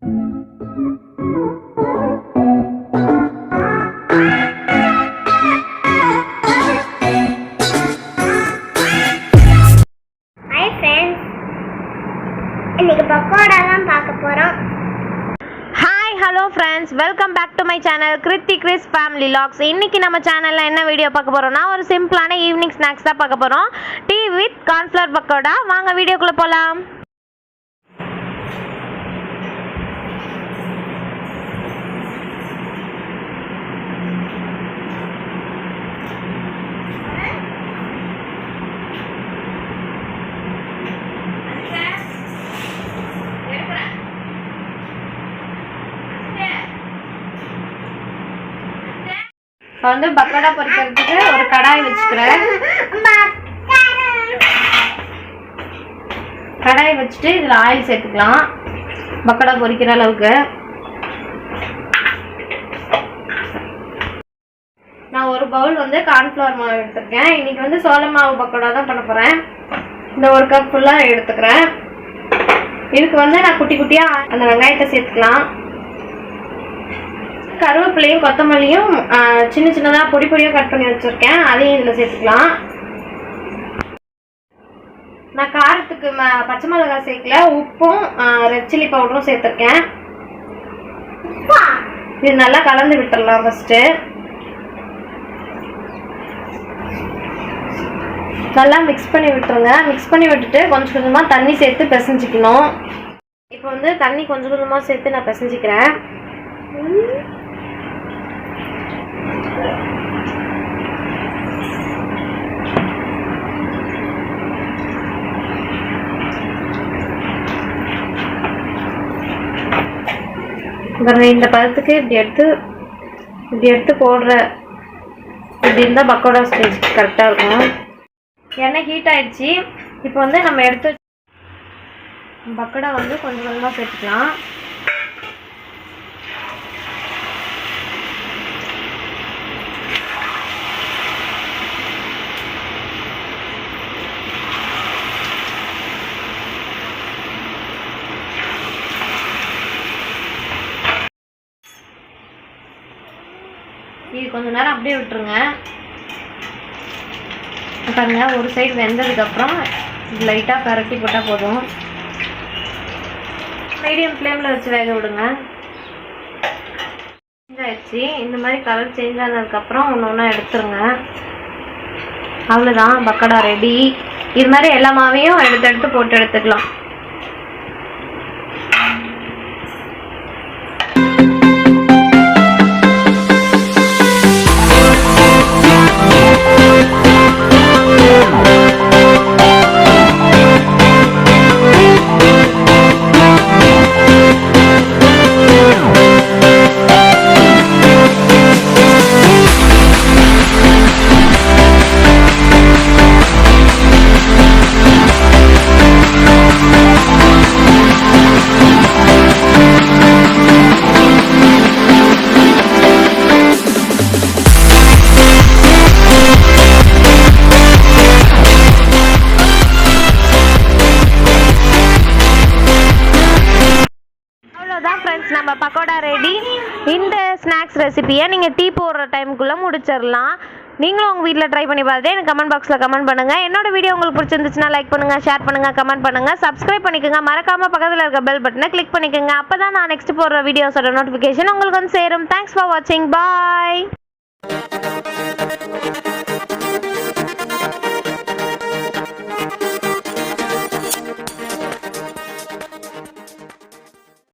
இன்னைக்கு பக்கோடா தான் பார்க்க போறோம். Hi hello friends, welcome back to my channel Krithikrish family logs. இன்னைக்கு நம்ம சேனலில் என்ன வீடியோ பார்க்க போறோம்னா ஒரு சிம்பிளான ஈவினிங் ஸ்நாக்ஸ் தான் பார்க்க போறோம். Tea with cornflour pakoda. வாங்க வீடியோக்குள்ள போகலாம். இப்போ வந்து பக்கோடா பொரிக்கிறதுக்கு ஒரு கடாய் வச்சுக்கிறேன். கடாய் வச்சுட்டு இதில் ஆயில் சேர்த்துக்கலாம் பக்கோடா பொரிக்கிற அளவுக்கு. நான் ஒரு பவுல் வந்து கார்ன்ஃப்ளவர் மாவு எடுத்துருக்கேன். இன்னைக்கு வந்து சோள மாவு பக்கோடா தான் பண்ண போகிறேன். இந்த ஒரு கப் ஃபுல்லாக எடுத்துக்கிறேன். இதுக்கு வந்து நான் குட்டி குட்டியாக அந்த வெங்காயத்தை சேர்த்துக்கலாம். கருவேப்பிலையும் கொத்தமல்லியும் சின்ன சின்னதாக பொடி பொடியாக கட் பண்ணி வச்சுருக்கேன். அதையும் இதில் சேர்த்துக்கலாம். நான் காரத்துக்கு பச்சை மிளகாய் சேர்க்கல, உப்பும் ரெட் சில்லி பவுடரும் சேர்த்துருக்கேன். இது நல்லா கலந்து விட்டுடலாம். ஃபஸ்ட்டு நல்லா மிக்ஸ் பண்ணி விட்டுருங்க. மிக்ஸ் பண்ணி விட்டுட்டு கொஞ்சம் கொஞ்சமாக தண்ணி சேர்த்து பிசைஞ்சிக்கணும். இப்போ வந்து தண்ணி கொஞ்சம் கொஞ்சமாக சேர்த்து நான் பிசைஞ்சிக்கிறேன். இந்த பதத்துக்கு இப்படி எடுத்து போடுற இப்படி இருந்தால் பக்கோடா ஸ்டேஜ் கரெக்டாக இருக்கும். எண்ணெய் ஹீட் ஆயிடுச்சு. இப்போ வந்து நம்ம எடுத்து பக்கோடா வந்து கொஞ்சம் கொஞ்சமாக சேர்த்துக்கலாம். இது கொஞ்ச நேரம் அப்படியே விட்டுருங்க. பாருங்க, ஒரு சைடு வெந்ததுக்கப்புறம் லைட்டாக பரட்டி போட்டால் போதும். மீடியம் ஃப்ளேமில் வச்சு வேக விடுங்க. சேஞ்ச் ஆயிடுச்சு. இந்த மாதிரி கலர் சேஞ்ச் ஆனதுக்கப்புறம் ஒன்று ஒன்றா எடுத்துருங்க. அவ்வளோதான், பக்கோடா ரெடி. இது மாதிரி எல்லா மாவையும் எடுத்து போட்டு எடுத்துக்கலாம். நம்ம பக்கோடா ரெடி. இந்த ஸ்நாக்ஸ் ரெசிபியை நீங்கள் டீ போடுற டைமுக்குள்ளே முடிச்சிடலாம். நீங்களும் உங்கள் வீட்டில் ட்ரை பண்ணி பார்த்துட்டு எனக்கு கமெண்ட் பாக்ஸில் கமெண்ட் பண்ணுங்கள். என்னோட வீடியோ உங்களுக்கு பிடிச்சிருந்துச்சுன்னா லைக் பண்ணுங்கள், ஷேர் பண்ணுங்கள், கமெண்ட் பண்ணுங்கள், சப்ஸ்கிரைப் பண்ணிக்கோங்க. மறக்காமல் பக்கத்தில் இருக்க பெல் பட்டனை கிளிக் பண்ணிக்கோங்க. அப்போ தான் நான் நெக்ஸ்ட் போடுற வீடியோஸோட நோட்டிஃபிகேஷன் உங்களுக்கு வந்து சேரும். தேங்க்ஸ் ஃபார் வாட்சிங். பாய்.